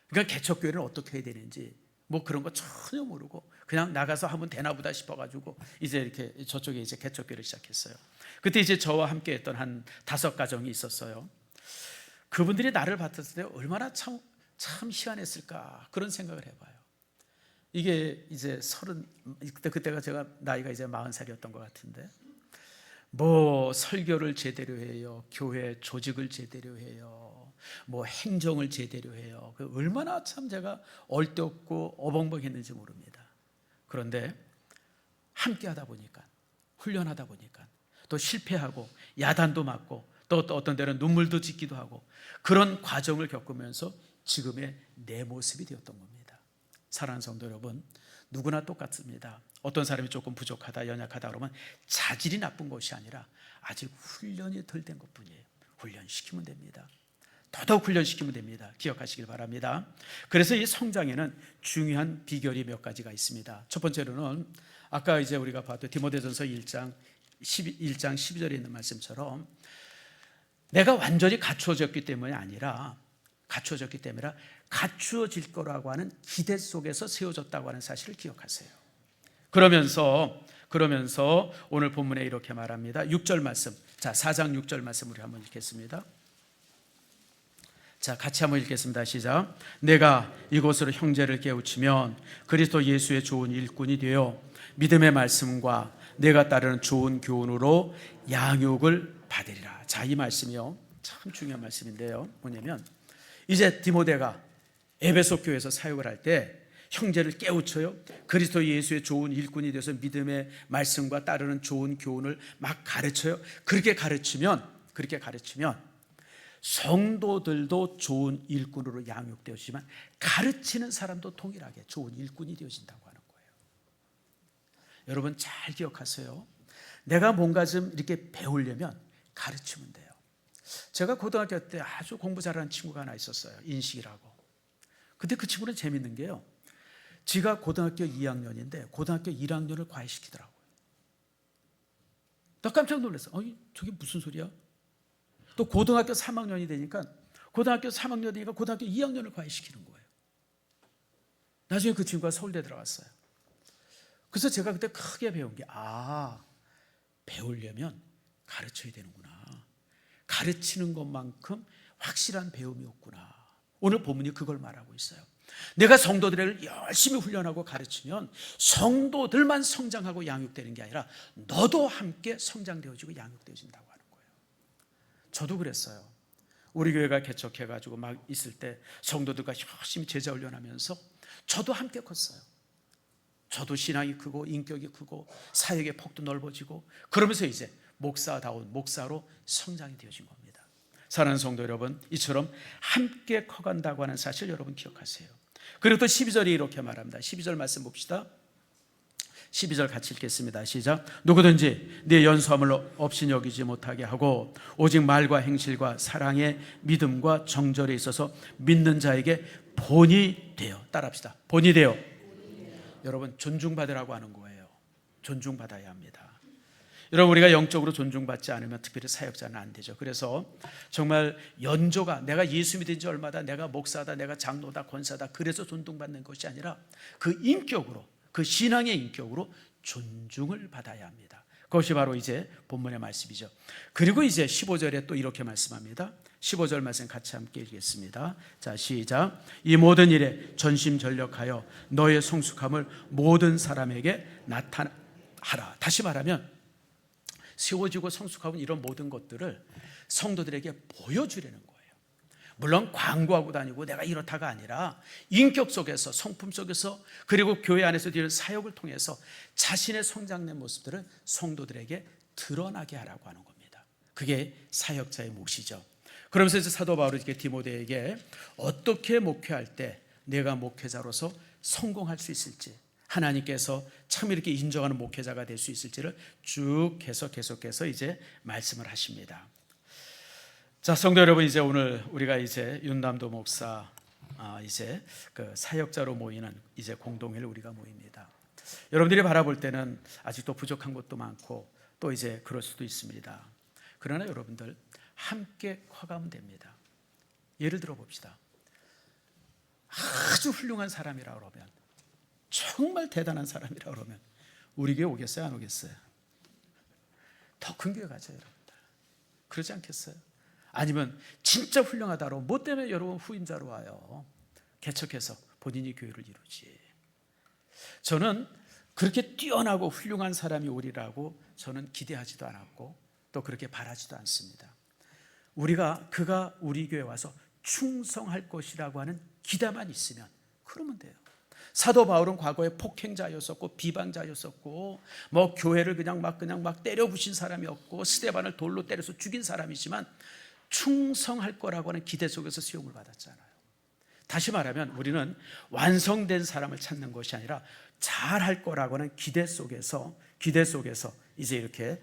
그러니까 개척교회를 어떻게 해야 되는지 뭐 그런 거 전혀 모르고 그냥 나가서 하면 되나 보다 싶어가지고 이제 이렇게 저쪽에 이제 개척교회를 시작했어요. 그때 이제 저와 함께 했던 한 5가정이 있었어요. 그분들이 나를 봤을 때 얼마나 참 희한했을까 그런 생각을 해봐요. 이게 이제 그때가 제가 나이가 이제 40살이었던 것 같은데 뭐 설교를 제대로 해요, 교회 조직을 제대로 해요, 뭐 행정을 제대로 해요. 얼마나 참 제가 얼데없고 어벙벙했는지 모릅니다. 그런데 함께 하다 보니까 훈련하다 보니까 또 실패하고 야단도 맞고 또 어떤 때는 눈물도 짓기도 하고 그런 과정을 겪으면서 지금의 내 모습이 되었던 겁니다. 사랑하는 성도 여러분, 누구나 똑같습니다. 어떤 사람이 조금 부족하다, 연약하다 그러면 자질이 나쁜 것이 아니라 아직 훈련이 덜 된 것뿐이에요. 훈련시키면 됩니다. 더더욱 훈련시키면 됩니다. 기억하시길 바랍니다. 그래서 이 성장에는 중요한 비결이 몇 가지가 있습니다. 첫 번째로는 아까 이제 우리가 봤던 디모데전서 1장 12절에 있는 말씀처럼 내가 완전히 갖추어졌기 때문이 아니라 갖추어질 거라고 하는 기대 속에서 세워졌다고 하는 사실을 기억하세요. 그러면서 오늘 본문에 이렇게 말합니다. 6절 말씀, 자 4장 6절 말씀 우리 한번 읽겠습니다. 자, 같이 한번 읽겠습니다. 시작. 내가 이곳으로 형제를 깨우치면 그리스도 예수의 좋은 일꾼이 되어 믿음의 말씀과 내가 따르는 좋은 교훈으로 양육을 받으리라. 자, 이 말씀이요, 참 중요한 말씀인데요. 뭐냐면 이제 디모데가 에베소 교회에서 사역을 할 때 형제를 깨우쳐요. 그리스도 예수의 좋은 일꾼이 되어서 믿음의 말씀과 따르는 좋은 교훈을 막 가르쳐요. 그렇게 가르치면 성도들도 좋은 일꾼으로 양육되어지만 가르치는 사람도 동일하게 좋은 일꾼이 되어진다고 하는 거예요. 여러분 잘 기억하세요. 내가 뭔가 좀 이렇게 배우려면 가르치면 돼요. 제가 고등학교 때 아주 공부 잘하는 친구가 하나 있었어요. 인식이라고. 근데 그 친구는 재밌는 게요, 지가 고등학교 2학년인데 고등학교 1학년을 과외시키더라고요. 나 깜짝 놀랐어. 저게 무슨 소리야? 또 고등학교 3학년이 되니까 고등학교 2학년을 과외시키는 거예요. 나중에 그 친구가 서울대 들어갔어요. 그래서 제가 그때 크게 배운 게 배우려면 가르쳐야 되는구나. 가르치는 것만큼 확실한 배움이 없구나. 오늘 본문이 그걸 말하고 있어요. 내가 성도들을 열심히 훈련하고 가르치면 성도들만 성장하고 양육되는 게 아니라 너도 함께 성장되어지고 양육되어진다고 하는 거예요. 저도 그랬어요. 우리 교회가 개척해가지고 막 있을 때 성도들과 열심히 제자 훈련하면서 저도 함께 컸어요. 저도 신앙이 크고 인격이 크고 사역의 폭도 넓어지고 그러면서 이제 목사다운 목사로 성장이 되어진 겁니다. 사랑하는 성도 여러분, 이처럼 함께 커간다고 하는 사실 여러분 기억하세요. 그리고 또 12절이 이렇게 말합니다. 12절 말씀 봅시다. 12절 같이 읽겠습니다. 시작. 누구든지 네 연수함을 없이 여기지 못하게 하고 오직 말과 행실과 사랑의 믿음과 정절에 있어서 믿는 자에게 본이 되어, 따라합시다. 본이 되어. 여러분 존중받으라고 하는 거예요. 존중받아야 합니다. 여러분 우리가 영적으로 존중받지 않으면 특별히 사역자는 안 되죠. 그래서 정말 연조가 내가 예수 믿은 지 얼마다, 내가 목사다, 내가 장로다, 권사다, 그래서 존중받는 것이 아니라 그 인격으로, 그 신앙의 인격으로 존중을 받아야 합니다. 그것이 바로 이제 본문의 말씀이죠. 그리고 이제 15절에 또 이렇게 말씀합니다. 15절 말씀 같이 함께 읽겠습니다. 자, 시작. 이 모든 일에 전심전력하여 너의 성숙함을 모든 사람에게 나타하라. 다시 말하면 세워지고 성숙하고 이런 모든 것들을 성도들에게 보여주려는 거예요. 물론 광고하고 다니고 내가 이렇다가 아니라 인격 속에서, 성품 속에서, 그리고 교회 안에서 되는 사역을 통해서 자신의 성장된 모습들을 성도들에게 드러나게 하라고 하는 겁니다. 그게 사역자의 몫이죠. 그러면서 이제 사도 바울이 이렇게 디모데에게 어떻게 목회할 때 내가 목회자로서 성공할 수 있을지, 하나님께서 참 이렇게 인정하는 목회자가 될 수 있을지를 쭉 계속해서 이제 말씀을 하십니다. 자, 성도 여러분, 이제 오늘 우리가 이제 윤남도 목사 이제 그 사역자로 모이는 이제 공동회를 우리가 모입니다. 여러분들이 바라볼 때는 아직도 부족한 것도 많고 또 이제 그럴 수도 있습니다. 그러나 여러분들 함께 커가면 됩니다. 예를 들어 봅시다. 아주 훌륭한 사람이라 그러면, 정말 대단한 사람이라 그러면 우리 교회 오겠어요? 안 오겠어요? 더 큰 교회 가죠, 여러분들. 그러지 않겠어요? 아니면 진짜 훌륭하다로 뭐 때문에 여러분 후임자로 와요? 개척해서 본인이 교회를 이루지. 저는 그렇게 뛰어나고 훌륭한 사람이 오리라고 저는 기대하지도 않았고 또 그렇게 바라지도 않습니다. 그가 우리 교회에 와서 충성할 것이라고 하는 기대만 있으면 그러면 돼요. 사도 바울은 과거에 폭행자였었고 비방자였었고 뭐 교회를 그냥 막 때려 부신 사람이었고 스데반을 돌로 때려서 죽인 사람이지만 충성할 거라고 하는 기대 속에서 수용을 받았잖아요. 다시 말하면 우리는 완성된 사람을 찾는 것이 아니라 잘할 거라고 하는 기대 속에서 이제 이렇게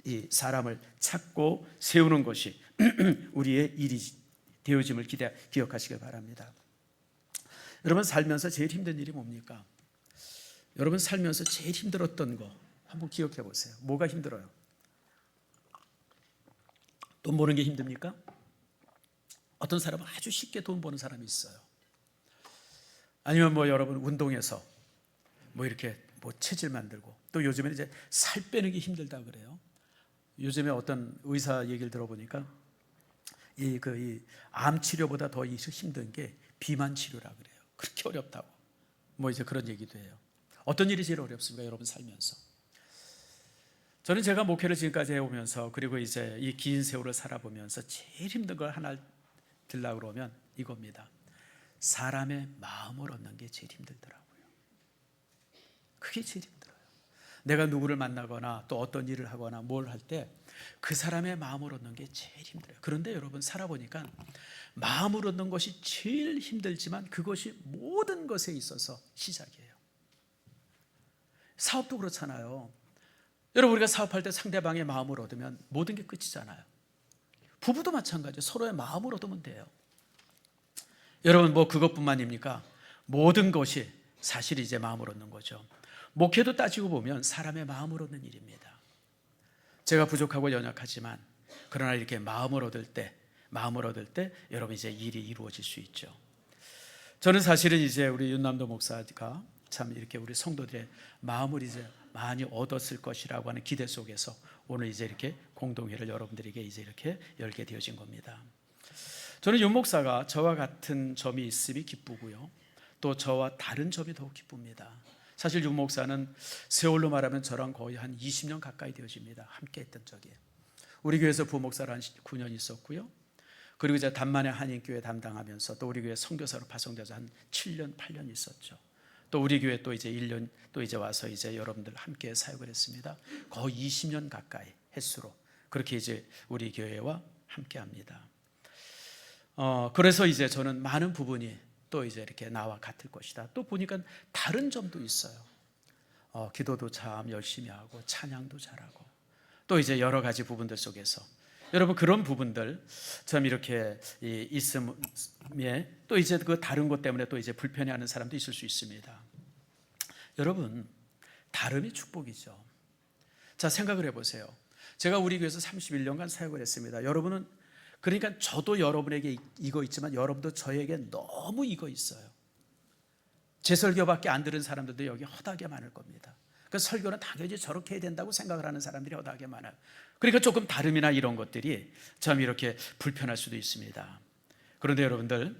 이 사람을 찾고 세우는 것이 우리의 일이 되어짐을 기억하시길 바랍니다. 여러분 살면서 제일 힘든 일이 뭡니까? 여러분 살면서 제일 힘들었던 거 한번 기억해 보세요. 뭐가 힘들어요? 돈 버는 게 힘듭니까? 어떤 사람은 아주 쉽게 돈 버는 사람이 있어요. 아니면 뭐 여러분 운동해서 뭐 이렇게 뭐 체질 만들고, 또 요즘에는 이제 살 빼는 게 힘들다 그래요. 요즘에 어떤 의사 얘기를 들어보니까 이 암 치료보다 더 힘든 게 비만 치료라 그래요. 그렇게 어렵다고. 뭐 이제 그런 얘기도 해요. 어떤 일이 제일 어렵습니까, 여러분 살면서? 저는 제가 목회를 지금까지 해오면서, 그리고 이제 이 긴 세월을 살아보면서 제일 힘든 걸 하나 들라 그러면 이겁니다. 사람의 마음을 얻는 게 제일 힘들더라고요. 그게 제일 힘들어요. 내가 누구를 만나거나 또 어떤 일을 하거나 뭘 할 때 그 사람의 마음을 얻는 게 제일 힘들어요. 그런데 여러분 살아보니까 마음을 얻는 것이 제일 힘들지만 그것이 모든 것에 있어서 시작이에요. 사업도 그렇잖아요. 여러분 우리가 사업할 때 상대방의 마음을 얻으면 모든 게 끝이잖아요. 부부도 마찬가지예요. 서로의 마음을 얻으면 돼요. 여러분 뭐 그것뿐만입니까? 모든 것이 사실 이제 마음을 얻는 거죠. 목회도 따지고 보면 사람의 마음을 얻는 일입니다. 제가 부족하고 연약하지만 그러나 이렇게 마음을 얻을 때 여러분 이제 일이 이루어질 수 있죠. 저는 사실은 이제 우리 윤남도 목사가 참 이렇게 우리 성도들의 마음을 이제 많이 얻었을 것이라고 하는 기대 속에서 오늘 이제 이렇게 공동회를 여러분들에게 이제 이렇게 열게 되어진 겁니다. 저는 윤 목사가 저와 같은 점이 있음이 기쁘고요, 또 저와 다른 점이 더욱 기쁩니다. 사실 윤 목사는 세월로 말하면 저랑 거의 한 20년 가까이 되어집니다. 함께 했던 적이. 우리 교회에서 부목사를 한 9년 있었고요, 그리고 이제 단만의 한인교회 담당하면서 또 우리 교회 선교사로 파송돼서 한 7년 8년 있었죠. 또 우리 교회 또 이제 1년 또 이제 와서 이제 여러분들 함께 사역을 했습니다. 거의 20년 가까이 횟수로 그렇게 이제 우리 교회와 함께 합니다. 그래서 이제 저는 많은 부분이 또 이제 이렇게 나와 같을 것이다. 또 보니까 다른 점도 있어요. 기도도 참 열심히 하고 찬양도 잘하고 또 이제 여러 가지 부분들 속에서 여러분 그런 부분들 참 이렇게 있음에 또 이제 그 다른 것 때문에 또 이제 불편해하는 사람도 있을 수 있습니다. 여러분 다름이 축복이죠. 자 생각을 해보세요. 제가 우리 교회에서 31년간 사역을 했습니다. 여러분은 그러니까 저도 여러분에게 이거 있지만 여러분도 저에게 너무 이거 있어요. 제 설교밖에 안 들은 사람들도 여기 허다하게 많을 겁니다. 그 설교는 당연히 저렇게 해야 된다고 생각을 하는 사람들이 허다하게 많아요. 그러니까 조금 다름이나 이런 것들이 참 이렇게 불편할 수도 있습니다. 그런데 여러분들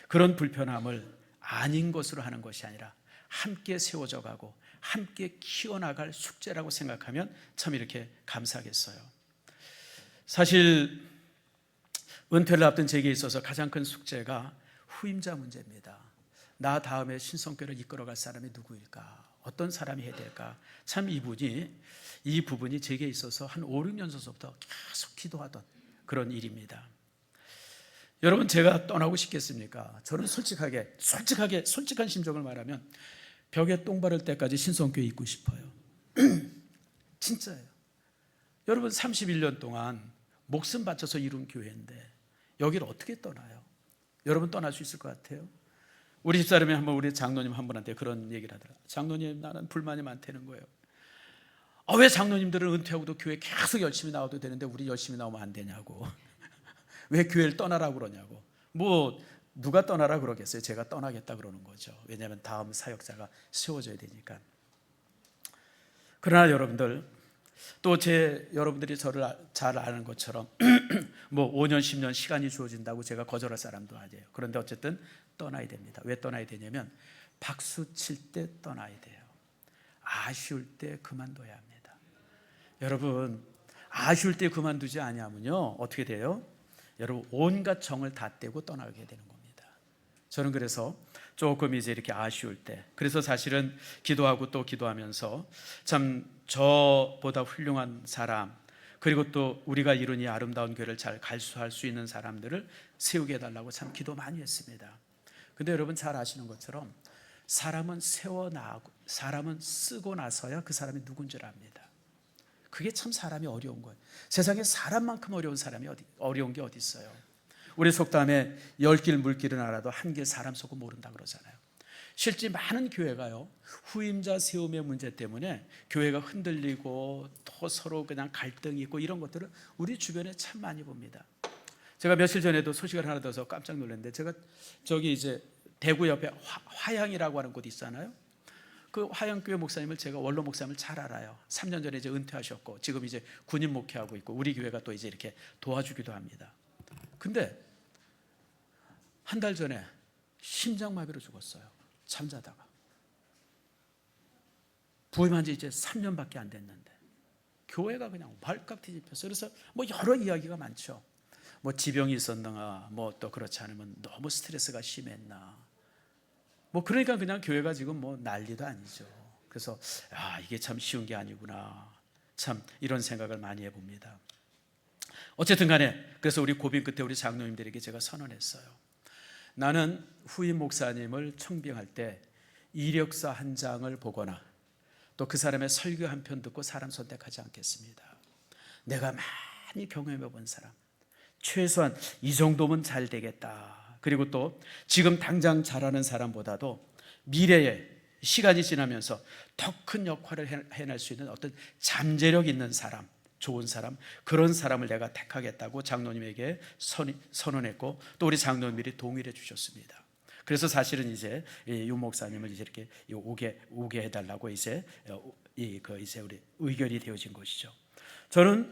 그런 불편함을 아닌 것으로 하는 것이 아니라 함께 세워져 가고 함께 키워나갈 숙제라고 생각하면 참 이렇게 감사하겠어요. 사실 은퇴를 앞둔 제게 있어서 가장 큰 숙제가 후임자 문제입니다. 나 다음에 신성교를 이끌어갈 사람이 누구일까? 어떤 사람이 해야 될까? 참 이 부분이 제게 있어서 한 5, 6년 전부터 계속 기도하던 그런 일입니다. 여러분 제가 떠나고 싶겠습니까? 저는 솔직한 심정을 말하면 벽에 똥 바를 때까지 신성교회 있고 싶어요. 진짜예요. 여러분 31년 동안 목숨 바쳐서 이룬 교회인데 여기를 어떻게 떠나요? 여러분 떠날 수 있을 것 같아요? 우리 집사람이 한번 우리 장로님 한 분한테 그런 얘기를 하더라고요. 장로님 나는 불만이 많다는 거예요. 왜 장로님들은 은퇴하고도 교회 계속 열심히 나와도 되는데 우리 열심히 나오면 안 되냐고. 왜 교회를 떠나라고 그러냐고. 뭐 누가 떠나라 그러겠어요? 제가 떠나겠다 그러는 거죠. 왜냐하면 다음 사역자가 세워져야 되니까. 그러나 여러분들 또 여러분들이 저를 잘 아는 것처럼 뭐 5년 10년 시간이 주어진다고 제가 거절할 사람도 아니에요. 그런데 어쨌든 떠나야 됩니다. 왜 떠나야 되냐면 박수 칠 때 떠나야 돼요. 아쉬울 때 그만둬야 합니다. 여러분 아쉬울 때 그만두지 아니하면요 어떻게 돼요? 여러분 온갖 정을 다 떼고 떠나게 되는 겁니다. 저는 그래서 조금 이제 이렇게 아쉬울 때, 그래서 사실은 기도하고 또 기도하면서 참 저보다 훌륭한 사람, 그리고 또 우리가 이룬 이 아름다운 교회를 잘 갈수할 수 있는 사람들을 세우게 해달라고 참 기도 많이 했습니다. 근데 여러분 잘 아시는 것처럼 사람은 쓰고 나서야 그 사람이 누군지를 압니다. 그게 참 사람이 어려운 거예요. 세상에 사람만큼 어려운 게 어디 있어요? 우리 속담에 10길 물길은 알아도 한 길 사람 속은 모른다 그러잖아요. 실제 많은 교회가요, 후임자 세움의 문제 때문에 교회가 흔들리고 또 서로 그냥 갈등이 있고 이런 것들을 우리 주변에 참 많이 봅니다. 제가 며칠 전에도 소식을 하나 들어서 깜짝 놀랐는데, 제가 저기 이제 대구 옆에 화양이라고 하는 곳이 있잖아요. 그 화양교회 목사님을 제가 원로 목사님을 잘 알아요. 3년 전에 이제 은퇴하셨고 지금 이제 군인 목회하고 있고 우리 교회가 또 이제 이렇게 도와주기도 합니다. 근데 한 달 전에 심장마비로 죽었어요. 잠자다가. 부임한 지 이제 3년밖에 안 됐는데 교회가 그냥 발칵 뒤집혔어요. 그래서 뭐 여러 이야기가 많죠. 뭐 지병이 있었나, 뭐 또 그렇지 않으면 너무 스트레스가 심했나, 뭐 그러니까 그냥 교회가 지금 뭐 난리도 아니죠. 그래서 이게 참 쉬운 게 아니구나, 참 이런 생각을 많이 해봅니다. 어쨌든 간에 그래서 우리 고빈 끝에 우리 장로님들에게 제가 선언했어요. 나는 후임 목사님을 청빙할 때 이력서 한 장을 보거나 또 그 사람의 설교 한 편 듣고 사람 선택하지 않겠습니다. 내가 많이 경험해 본 사람, 최소한 이 정도면 잘 되겠다. 그리고 또 지금 당장 잘하는 사람보다도 미래에 시간이 지나면서 더 큰 역할을 해낼 수 있는 어떤 잠재력 있는 사람, 좋은 사람, 그런 사람을 내가 택하겠다고 장로님에게 선언했고 또 우리 장로님들이 동의를 주셨습니다. 그래서 사실은 이제 유 목사님을 이제 이렇게 오게 해달라고 이제 우리 의결이 되어진 것이죠. 저는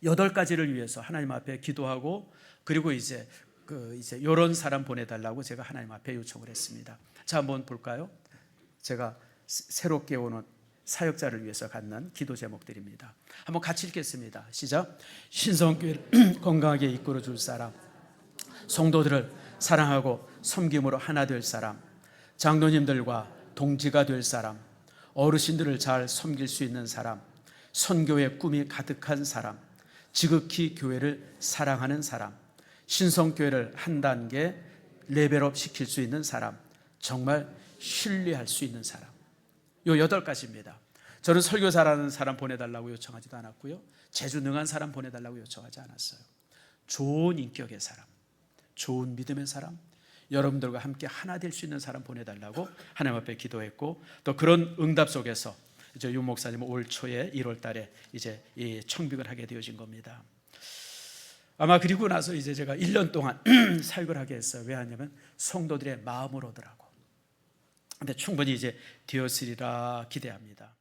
8가지를 위해서 하나님 앞에 기도하고 그리고 이제 이런 사람 보내달라고 제가 하나님 앞에 요청을 했습니다. 자, 한번 볼까요? 제가 새롭게 오는 사역자를 위해서 갖는 기도 제목들입니다. 한번 같이 읽겠습니다. 시작. 신성교회를 건강하게 이끌어 줄 사람, 성도들을 사랑하고 섬김으로 하나 될 사람, 장로님들과 동지가 될 사람, 어르신들을 잘 섬길 수 있는 사람, 선교의 꿈이 가득한 사람, 지극히 교회를 사랑하는 사람, 신성교회를 한 단계 레벨업 시킬 수 있는 사람, 정말 신뢰할 수 있는 사람. 요 8가지입니다. 저는 설교 잘하는 사람 보내달라고 요청하지도 않았고요, 제주 능한 사람 보내달라고 요청하지 않았어요. 좋은 인격의 사람, 좋은 믿음의 사람, 여러분들과 함께 하나 될 수 있는 사람 보내달라고 하나님 앞에 기도했고, 또 그런 응답 속에서 이제 유 목사님은 올 초에 1월 달에 이제 이 청빙을 하게 되어진 겁니다. 아마 그리고 나서 이제 제가 1년 동안 사역을 하게 했어요. 왜냐하면 성도들의 마음을 오더라고. 근데 충분히 이제 되었으리라 기대합니다.